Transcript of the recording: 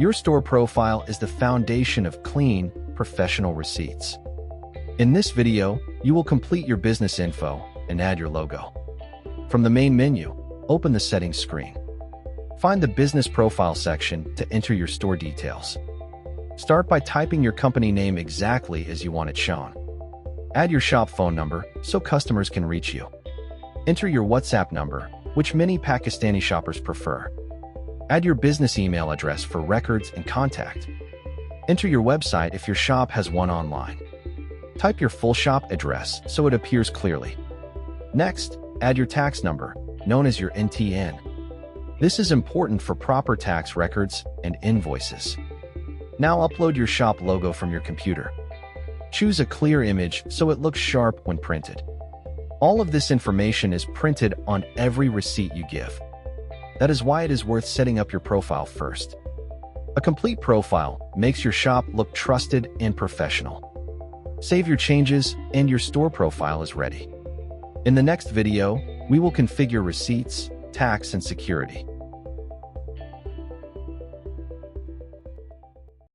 Your store profile is the foundation of clean, professional receipts. In this video, you will complete your business info and add your logo. From the main menu, open the settings screen. Find the business profile section to enter your store details. Start by typing your company name exactly as you want it shown. Add your shop phone number so customers can reach you. Enter your WhatsApp number, which many Pakistani shoppers prefer. Add your business email address for records and contact. Enter your website if your shop has one online. Type your full shop address so it appears clearly. Next, add your tax number, known as your NTN. This is important for proper tax records and invoices. Now upload your shop logo from your computer. Choose a clear image so it looks sharp when printed. All of this information is printed on every receipt you give. That is why it is worth setting up your profile first. A complete profile makes your shop look trusted and professional. Save your changes and your store profile is ready. In the next video, we will configure receipts, tax, and security.